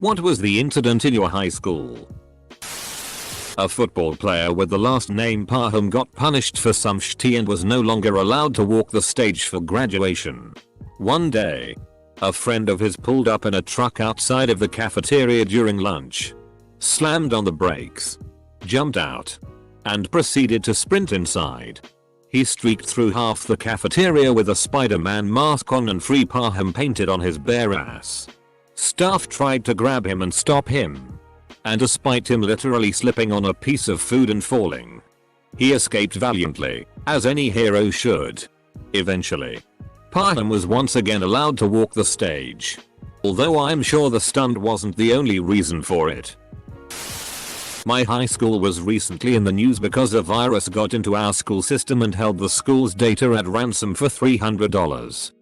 What was the incident in your high school? A football player with the last name Parham got punished for some shit and was no longer allowed to walk the stage for graduation. One day, a friend of his pulled up in a truck outside of the cafeteria during lunch, slammed on the brakes, jumped out, and proceeded to sprint inside. He streaked through half the cafeteria with a Spider-Man mask on and Free Parham painted on his bare ass. Staff tried to grab him and stop him, and despite him literally slipping on a piece of food and falling, he escaped valiantly, as any hero should. Eventually, Parham was once again allowed to walk the stage, although I'm sure the stunt wasn't the only reason for it. My high school was recently in the news because a virus got into our school system and held the school's data at ransom for $300.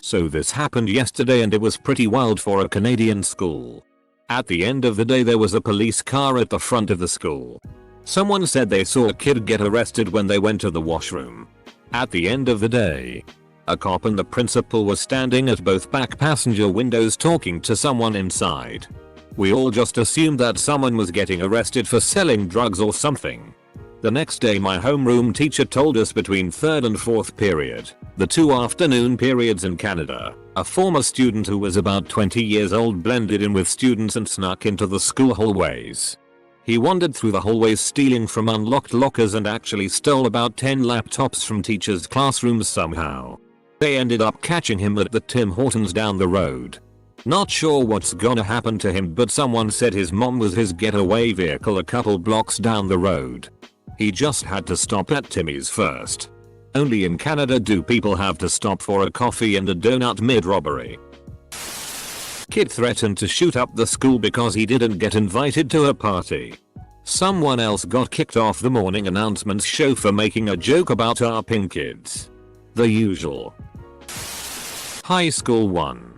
So this happened yesterday and it was pretty wild for a Canadian school. At the end of the day there was a police car at the front of the school. Someone said they saw a kid get arrested when they went to the washroom. At the end of the day, a cop and the principal were standing at both back passenger windows talking to someone inside. We all just assumed that someone was getting arrested for selling drugs or something. The next day my homeroom teacher told us between 3rd and 4th period, the 2 afternoon periods in Canada, a former student who was about 20 years old blended in with students and snuck into the school hallways. He wandered through the hallways stealing from unlocked lockers and actually stole about 10 laptops from teachers' classrooms somehow. They ended up catching him at the Tim Hortons down the road. Not sure what's gonna happen to him, but someone said his mom was his getaway vehicle a couple blocks down the road. He just had to stop at Timmy's first. Only in Canada do people have to stop for a coffee and a donut mid-robbery. Kid threatened to shoot up the school because he didn't get invited to a party. Someone else got kicked off the morning announcements show for making a joke about our pink kids. The usual. High School 1.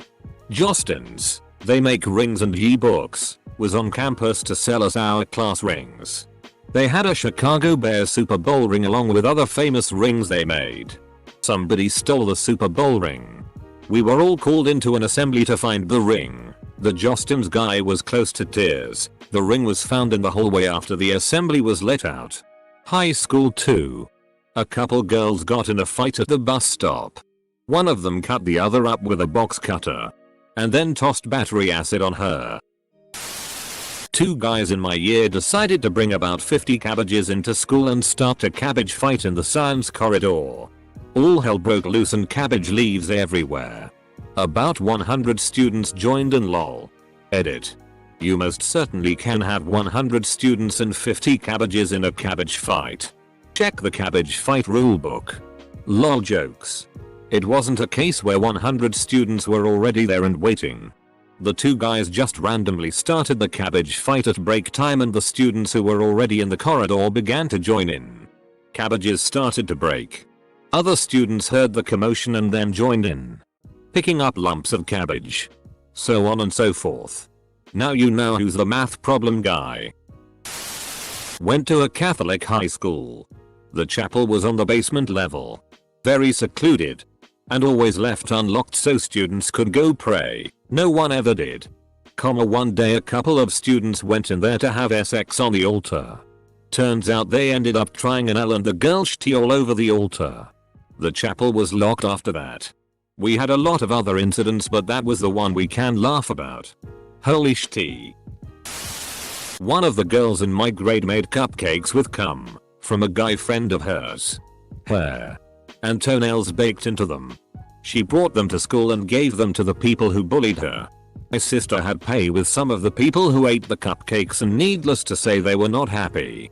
Jostens, they make rings and ye-books, was on campus to sell us our class rings. They had a Chicago Bears Super Bowl ring along with other famous rings they made. Somebody stole the Super Bowl ring. We were all called into an assembly to find the ring. The Jostens guy was close to tears. The ring was found in the hallway after the assembly was let out. High School 2. A couple girls got in a fight at the bus stop. One of them cut the other up with a box cutter, and then tossed battery acid on her. 2 guys in my year decided to bring about 50 cabbages into school and start a cabbage fight in the science corridor. All hell broke loose and cabbage leaves everywhere. About 100 students joined in lol. Edit. You most certainly can have 100 students and 50 cabbages in a cabbage fight. Check the cabbage fight rulebook. Lol jokes. It wasn't a case where 100 students were already there and waiting. The 2 guys just randomly started the cabbage fight at break time and the students who were already in the corridor began to join in. Cabbages started to break. Other students heard the commotion and then joined in, picking up lumps of cabbage. So on and so forth. Now you know who's the math problem guy. Went to a Catholic high school. The chapel was on the basement level. Very secluded. And always left unlocked so students could go pray. No one ever did. One day a couple of students went in there to have sex on the altar. Turns out they ended up trying an L and the girl shitty all over the altar. The chapel was locked after that. We had a lot of other incidents but that was the one we can laugh about. Holy shitty. One of the girls in my grade made cupcakes with cum from a guy friend of hers. Hair and toenails baked into them. She brought them to school and gave them to the people who bullied her. My sister had pay with some of the people who ate the cupcakes and needless to say they were not happy.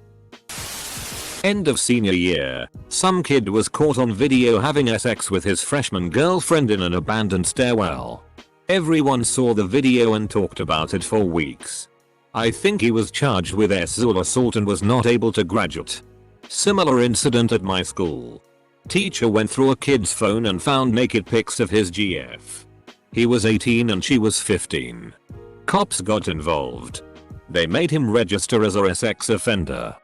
End of senior year, some kid was caught on video having sex with his freshman girlfriend in an abandoned stairwell. Everyone saw the video and talked about it for weeks. I think he was charged with sexual assault and was not able to graduate. Similar incident at my school. Teacher went through a kid's phone and found naked pics of his GF. He was 18 and she was 15. Cops got involved. They made him register as a sex offender.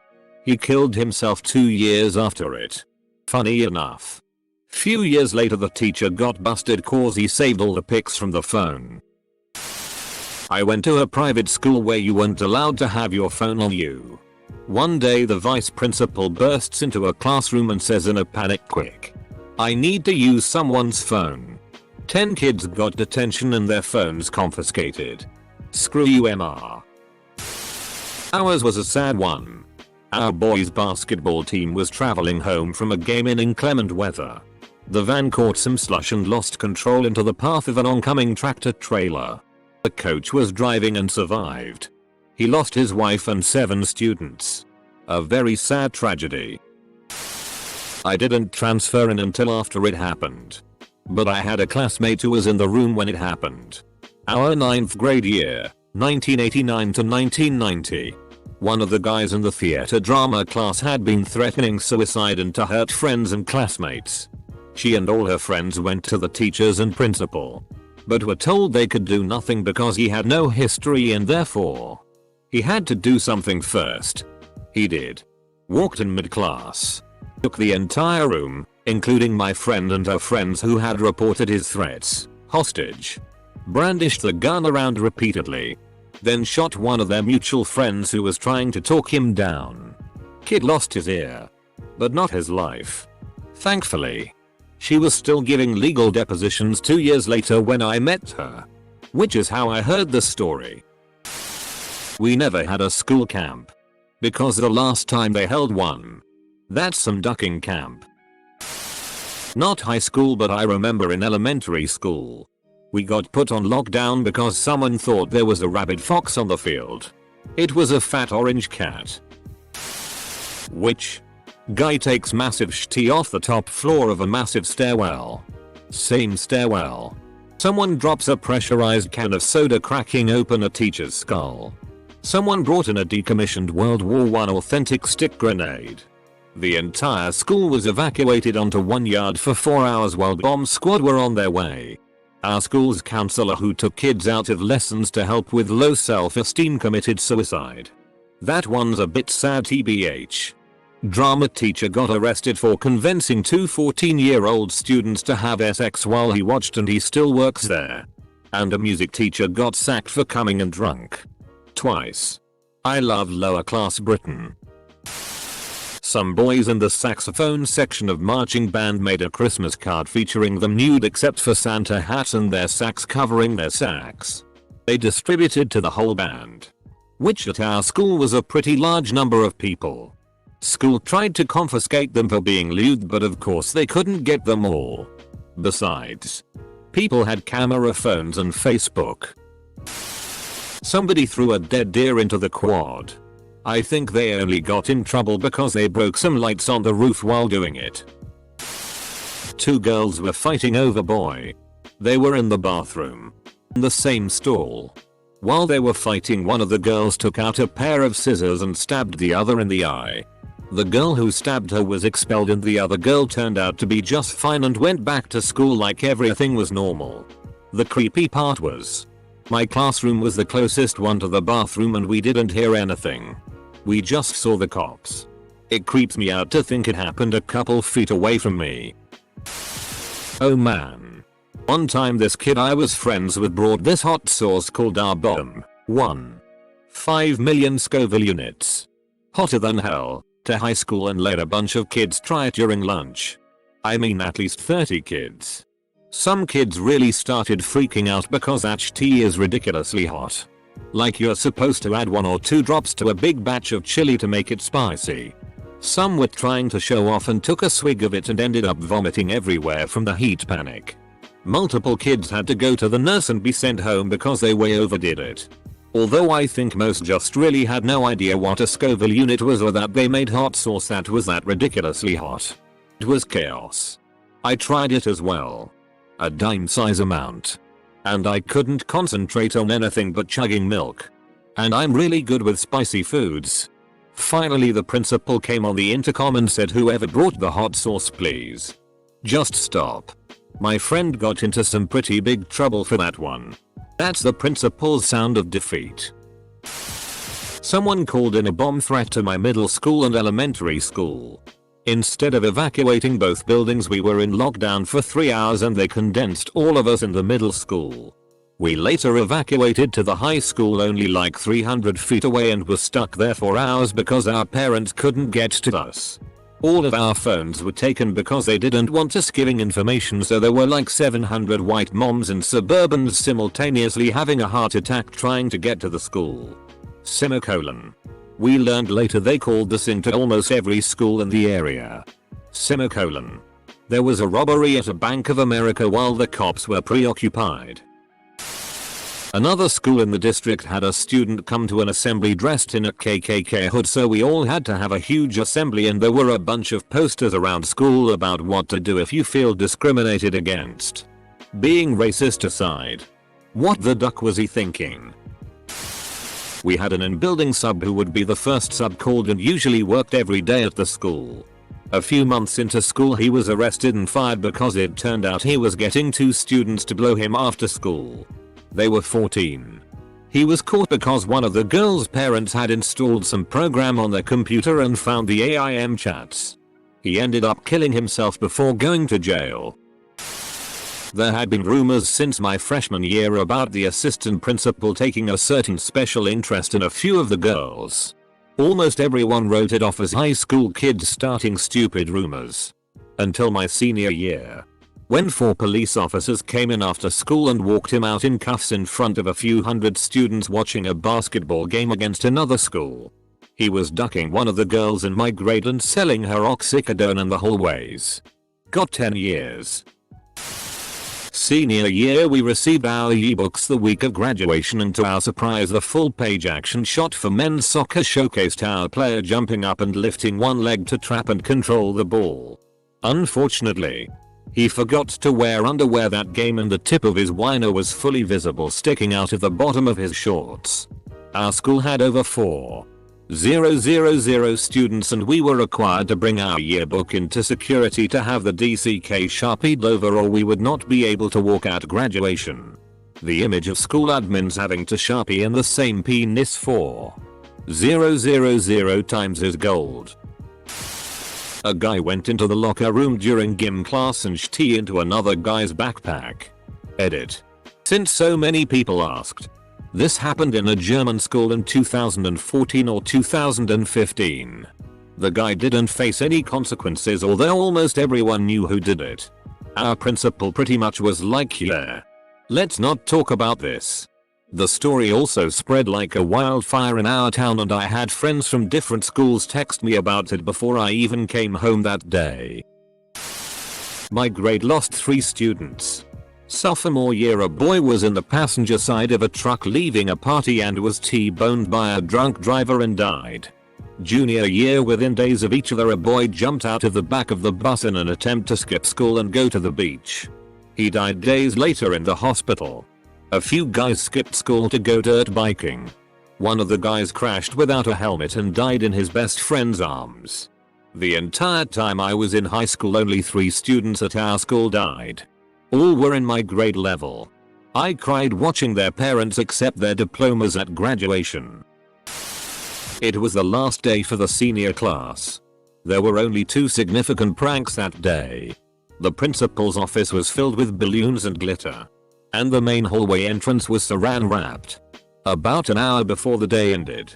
He killed himself 2 years after it. Funny enough. Few years later the teacher got busted cause he saved all the pics from the phone. I went to a private school where you weren't allowed to have your phone on you. One day the vice principal bursts into a classroom and says in a panic, "Quick, I need to use someone's phone." 10 kids got detention and their phones confiscated. Screw you, MR. Ours was a sad one. Our boys' basketball team was traveling home from a game in inclement weather. The van caught some slush and lost control into the path of an oncoming tractor trailer. The coach was driving and survived. He lost his wife and 7 students. A very sad tragedy. I didn't transfer in until after it happened. But I had a classmate who was in the room when it happened. Our 9th grade year, 1989 to 1990. One of the guys in the theater drama class had been threatening suicide and to hurt friends and classmates. She and all her friends went to the teachers and principal, but were told they could do nothing because he had no history and therefore he had to do something first. He did. Walked in mid-class. Took the entire room, including my friend and her friends who had reported his threats, hostage. Brandished the gun around repeatedly. Then shot one of their mutual friends who was trying to talk him down. Kid lost his ear, but not his life. Thankfully. She was still giving legal depositions 2 years later when I met her. Which is how I heard the story. We never had a school camp. Because the last time they held one. That's some ducking camp. Not high school, but I remember in elementary school. We got put on lockdown because someone thought there was a rabid fox on the field. It was a fat orange cat. Which? Guy takes massive shitty off the top floor of a massive stairwell. Same stairwell. Someone drops a pressurized can of soda cracking open a teacher's skull. Someone brought in a decommissioned World War I authentic stick grenade. The entire school was evacuated onto one yard for 4 hours while bomb squad were on their way. Our school's counselor who took kids out of lessons to help with low self-esteem committed suicide. That one's a bit sad tbh. Drama teacher got arrested for convincing 2 14-year-old students to have sex while he watched and he still works there. And a music teacher got sacked for coming in drunk. Twice. I love lower class Britain. Some boys in the saxophone section of marching band made a Christmas card featuring them nude except for Santa hats and their sax covering their sax. They distributed to the whole band. Which at our school was a pretty large number of people. School tried to confiscate them for being lewd, but of course they couldn't get them all. Besides, people had camera phones and Facebook. Somebody threw a dead deer into the quad. I think they only got in trouble because they broke some lights on the roof while doing it. 2 girls were fighting over boy. They were in the bathroom. In the same stall. While they were fighting, one of the girls took out a pair of scissors and stabbed the other in the eye. The girl who stabbed her was expelled and the other girl turned out to be just fine and went back to school like everything was normal. The creepy part was, my classroom was the closest one to the bathroom and we didn't hear anything. We just saw the cops. It creeps me out to think it happened a couple feet away from me. Oh man. One time this kid I was friends with brought this hot sauce called our bomb. 5 million Scoville units. Hotter than hell. To high school and let a bunch of kids try it during lunch. I mean at least 30 kids. Some kids really started freaking out because that tea is ridiculously hot. Like you're supposed to add 1 or 2 drops to a big batch of chili to make it spicy. Some were trying to show off and took a swig of it and ended up vomiting everywhere from the heat panic. Multiple kids had to go to the nurse and be sent home because they way overdid it. Although I think most just really had no idea what a Scoville unit was or that they made hot sauce that was that ridiculously hot. It was chaos. I tried it as well. A dime size amount. And I couldn't concentrate on anything but chugging milk. And I'm really good with spicy foods. Finally the principal came on the intercom and said, "Whoever brought the hot sauce, please just stop." My friend got into some pretty big trouble for that one. That's the principal's sound of defeat. Someone called in a bomb threat to my middle school and elementary school. Instead of evacuating both buildings, we were in lockdown for 3 hours and they condensed all of us in the middle school. We later evacuated to the high school only like 300 feet away and were stuck there for hours because our parents couldn't get to us. All of our phones were taken because they didn't want us giving information, so there were like 700 white moms and suburbans simultaneously having a heart attack trying to get to the school. Semicolon. We learned later they called this into almost every school in the area. Semicolon. There was a robbery at a Bank of America while the cops were preoccupied. Another school in the district had a student come to an assembly dressed in a KKK hood, so we all had to have a huge assembly, and there were a bunch of posters around school about what to do if you feel discriminated against. Being racist aside, what the duck was he thinking? We had an in-building sub who would be the first sub called and usually worked every day at the school. A few months into school he was arrested and fired because it turned out he was getting 2 students to blow him after school. They were 14. He was caught because one of the girls' parents had installed some program on their computer and found the AIM chats. He ended up killing himself before going to jail. There had been rumors since my freshman year about the assistant principal taking a certain special interest in a few of the girls. Almost everyone wrote it off as high school kids starting stupid rumors. Until my senior year, when 4 police officers came in after school and walked him out in cuffs in front of a few hundred students watching a basketball game against another school. He was ducking one of the girls in my grade and selling her oxycodone in the hallways. Got 10 years. Senior year we received our yearbooks the week of graduation, and to our surprise the full page action shot for men's soccer showcased our player jumping up and lifting one leg to trap and control the ball. Unfortunately, he forgot to wear underwear that game and the tip of his wiener was fully visible sticking out of the bottom of his shorts. Our school had over 4,000 students and we were required to bring our yearbook into security to have the DCK sharpied over or we would not be able to walk at graduation. The image of school admins having to sharpie in the same penis 4,000 times is gold. A guy went into the locker room during gym class and shit into another guy's backpack. Edit. Since so many people asked. This happened in a German school in 2014 or 2015. The guy didn't face any consequences, although almost everyone knew who did it. Our principal pretty much was like, yeah, let's not talk about this. The story also spread like a wildfire in our town and I had friends from different schools text me about it before I even came home that day. My grade lost 3 students. Sophomore year a boy was in the passenger side of a truck leaving a party and was T-boned by a drunk driver and died. Junior year within days of each other a boy jumped out of the back of the bus in an attempt to skip school and go to the beach. He died days later in the hospital. A few guys skipped school to go dirt biking. One of the guys crashed without a helmet and died in his best friend's arms. The entire time I was in high school only 3 students at our school died. All were in my grade level. I cried watching their parents accept their diplomas at graduation. It was the last day for the senior class. There were only 2 significant pranks that day. The principal's office was filled with balloons and glitter. And the main hallway entrance was saran wrapped. About an hour before the day ended,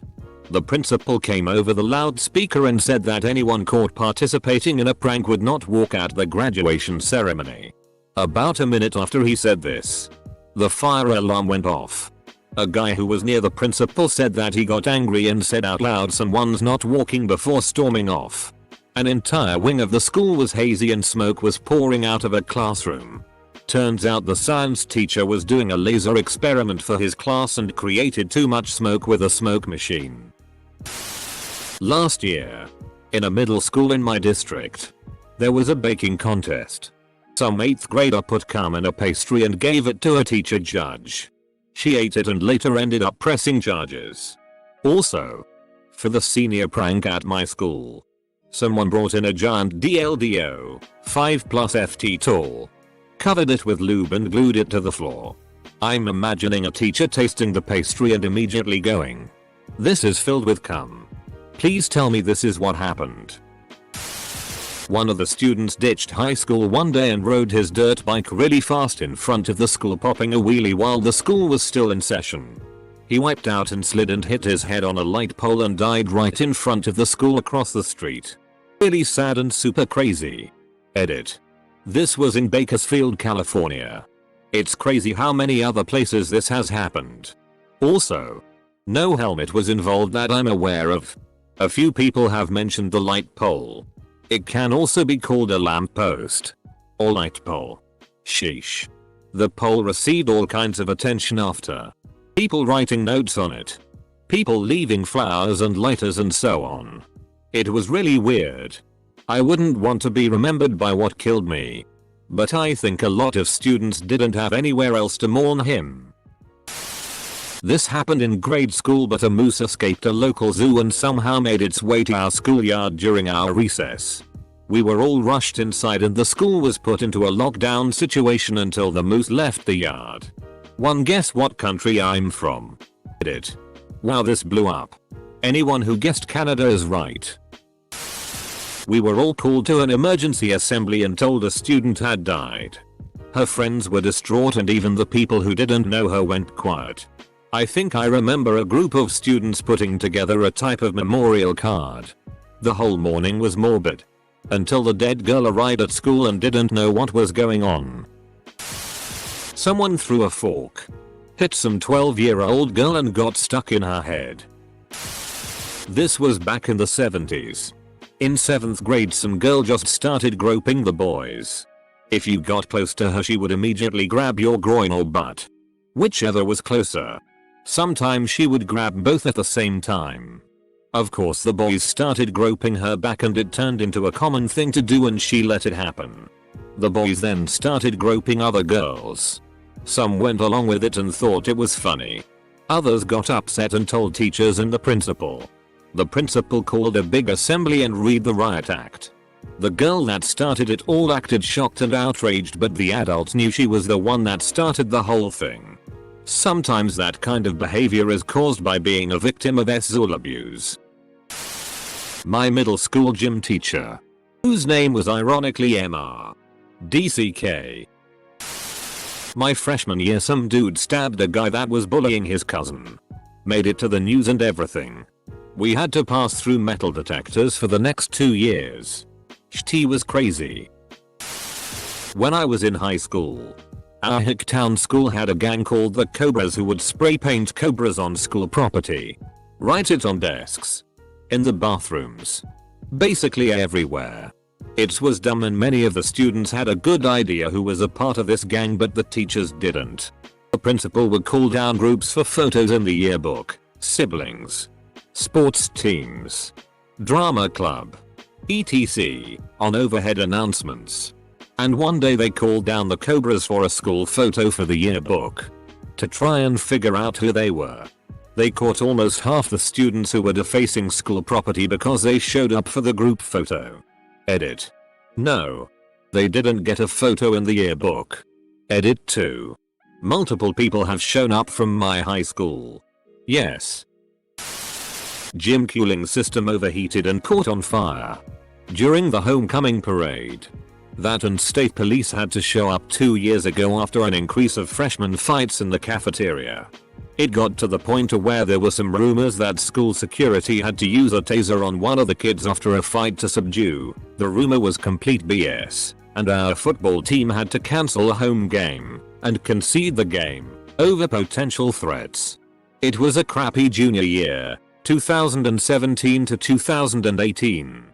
the principal came over the loudspeaker and said that anyone caught participating in a prank would not walk at the graduation ceremony. About a minute after he said this, the fire alarm went off. A guy who was near the principal said that he got angry and said out loud, "Someone's not walking," before storming off. An entire wing of the school was hazy and smoke was pouring out of a classroom. Turns out the science teacher was doing a laser experiment for his class and created too much smoke with a smoke machine. Last year, in a middle school in my district, there was a baking contest. Some 8th grader put cum in a pastry and gave it to a teacher judge. She ate it and later ended up pressing charges. Also, for the senior prank at my school, someone brought in a giant DLDO, 5+ FT tall, covered it with lube and glued it to the floor. I'm imagining a teacher tasting the pastry and immediately going, "This is filled with cum. Please tell me this is what happened." One of the students ditched high school one day and rode his dirt bike really fast in front of the school, popping a wheelie while the school was still in session. He wiped out and slid and hit his head on a light pole and died right in front of the school across the street. Really sad and super crazy. Edit. This was in Bakersfield, California. It's crazy how many other places this has happened. Also, no helmet was involved that I'm aware of. A few people have mentioned the light pole. It can also be called a lamp post or light pole. Sheesh. The pole received all kinds of attention after. People writing notes on it. People leaving flowers and lighters and so on. It was really weird. I wouldn't want to be remembered by what killed me. But I think a lot of students didn't have anywhere else to mourn him. This happened in grade school, but a moose escaped a local zoo and somehow made its way to our schoolyard during our recess. We were all rushed inside and the school was put into a lockdown situation until the moose left the yard. One guess what country I'm from? Edit. Wow, this blew up. Anyone who guessed Canada is right. We were all called to an emergency assembly and told a student had died. Her friends were distraught and even the people who didn't know her went quiet. I think I remember a group of students putting together a type of memorial card. The whole morning was morbid. Until the dead girl arrived at school and didn't know what was going on. Someone threw a fork, hit some 12-year-old girl and got stuck in her head. This was back in the 70s. In 7th grade some girl just started groping the boys. If you got close to her she would immediately grab your groin or butt. Whichever was closer. Sometimes she would grab both at the same time. Of course the boys started groping her back and it turned into a common thing to do and she let it happen. The boys then started groping other girls. Some went along with it and thought it was funny. Others got upset and told teachers and the principal. The principal called a big assembly and read the riot act. The girl that started it all acted shocked and outraged, but the adult knew she was the one that started the whole thing. Sometimes that kind of behavior is caused by being a victim of sexual abuse. My middle school gym teacher, whose name was ironically Mr. DCK. My freshman year some dude stabbed a guy that was bullying his cousin. Made it to the news and everything. We had to pass through metal detectors for the next 2 years. He was crazy. When I was in high school, our Hicktown school had a gang called the Cobras who would spray paint cobras on school property. Write it on desks. In the bathrooms. Basically everywhere. It was dumb and many of the students had a good idea who was a part of this gang, but the teachers didn't. The principal would call down groups for photos in the yearbook, siblings, sports teams, drama club, etc. on overhead announcements. And one day they called down the Cobras for a school photo for the yearbook. To try and figure out who they were. They caught almost half the students who were defacing school property because they showed up for the group photo. Edit. No. They didn't get a photo in the yearbook. Edit 2. Multiple people have shown up from my high school. Yes. Gym cooling system overheated and caught on fire. During the homecoming parade. That and state police had to show up 2 years ago after an increase of freshman fights in the cafeteria. It got to the point where there were some rumors that school security had to use a taser on one of the kids after a fight to subdue. The rumor was complete BS, and our football team had to cancel a home game and concede the game over potential threats. It was a crappy junior year, 2017 to 2018.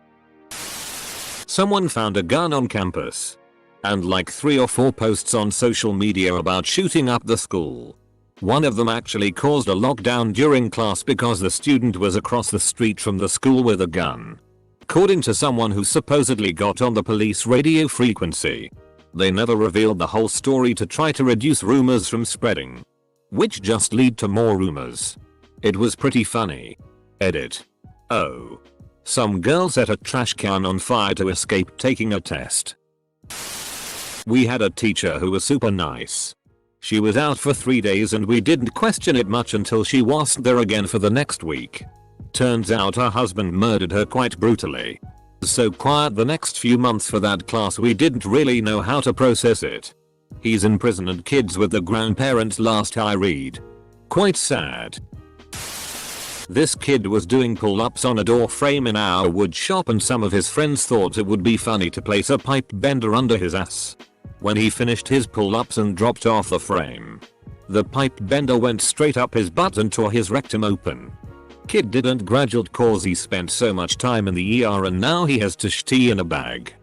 Someone found a gun on campus. And like 3 or 4 posts on social media about shooting up the school. One of them actually caused a lockdown during class because the student was across the street from the school with a gun. According to someone who supposedly got on the police radio frequency. They never revealed the whole story to try to reduce rumors from spreading. Which just lead to more rumors. It was pretty funny. Edit. Oh. Some girl set a trash can on fire to escape taking a test. We had a teacher who was super nice. She was out for 3 days and we didn't question it much until she wasn't there again for the next week. Turns out her husband murdered her quite brutally. So quiet the next few months for that class we didn't really know how to process it. He's in prison and kids with the grandparents last I read. Quite sad. This kid was doing pull-ups on a door frame in our wood shop and some of his friends thought it would be funny to place a pipe bender under his ass. When he finished his pull-ups and dropped off the frame, the pipe bender went straight up his butt and tore his rectum open. Kid didn't graduate cause he spent so much time in the ER and now he has TSHT in a bag.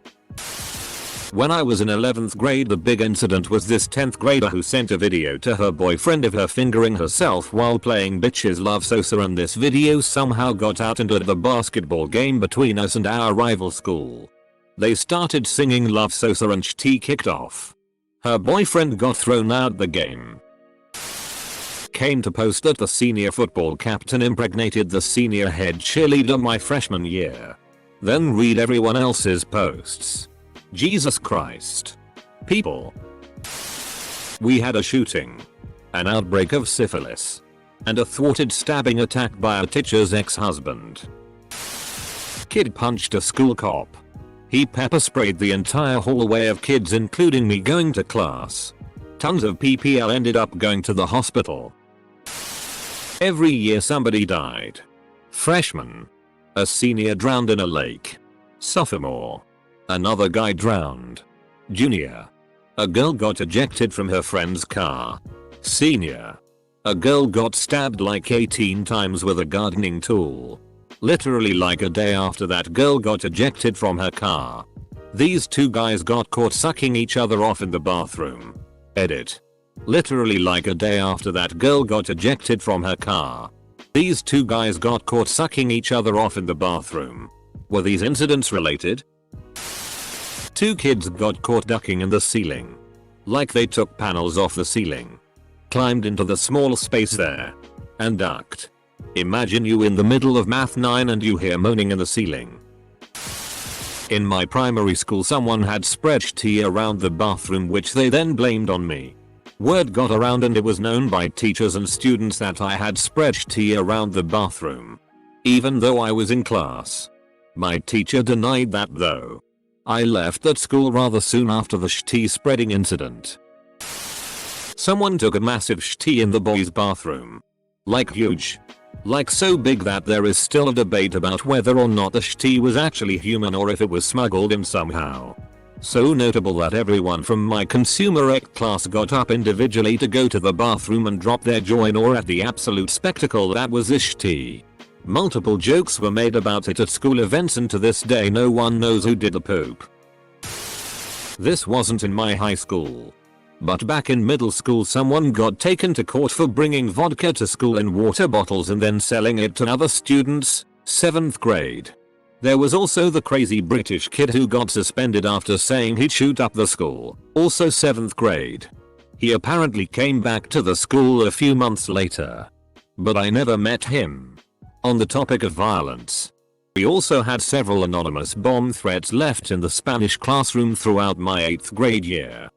When I was in 11th grade the big incident was this 10th grader who sent a video to her boyfriend of her fingering herself while playing Bitches Love Sosa, and this video somehow got out into the basketball game between us and our rival school. They started singing Love Sosa and SHT kicked off. Her boyfriend got thrown out the game. Came to post that the senior football captain impregnated the senior head cheerleader my freshman year. Then read everyone else's posts. Jesus Christ. People. We had a shooting, an outbreak of syphilis, and a thwarted stabbing attack by a teacher's ex-husband. Kid punched a school cop. He pepper sprayed the entire hallway of kids including me going to class. Tons of PPL ended up going to the hospital. Every year somebody died. Freshman. A senior drowned in a lake. Sophomore. Another guy drowned. Junior. A girl got ejected from her friend's car. Senior. A girl got stabbed like 18 times with a gardening tool. Literally like a day after that girl got ejected from her car. These two guys got caught sucking each other off in the bathroom. Edit. Literally like a day after that girl got ejected from her car. These two guys got caught sucking each other off in the bathroom. Were these incidents related? Two kids got caught ducking in the ceiling. Like they took panels off the ceiling, climbed into the small space there, and ducked. Imagine you in the middle of Math 9 and you hear moaning in the ceiling. In my primary school someone had spread SHT around the bathroom which they then blamed on me. Word got around and it was known by teachers and students that I had spread SHT around the bathroom. Even though I was in class. My teacher denied that though. I left that school rather soon after the SHT spreading incident. Someone took a massive SHT in the boys' bathroom. Like huge. Like so big that there is still a debate about whether or not the SHT was actually human or if it was smuggled in somehow. So notable that everyone from my consumer ec class got up individually to go to the bathroom and drop their jaw in awe at the absolute spectacle that was the SHT. Multiple jokes were made about it at school events and to this day no one knows who did the poop. This wasn't in my high school. But back in middle school someone got taken to court for bringing vodka to school in water bottles and then selling it to other students, 7th grade. There was also the crazy British kid who got suspended after saying he'd shoot up the school, also 7th grade. He apparently came back to the school a few months later. But I never met him. On the topic of violence, we also had several anonymous bomb threats left in the Spanish classroom throughout my 8th grade year.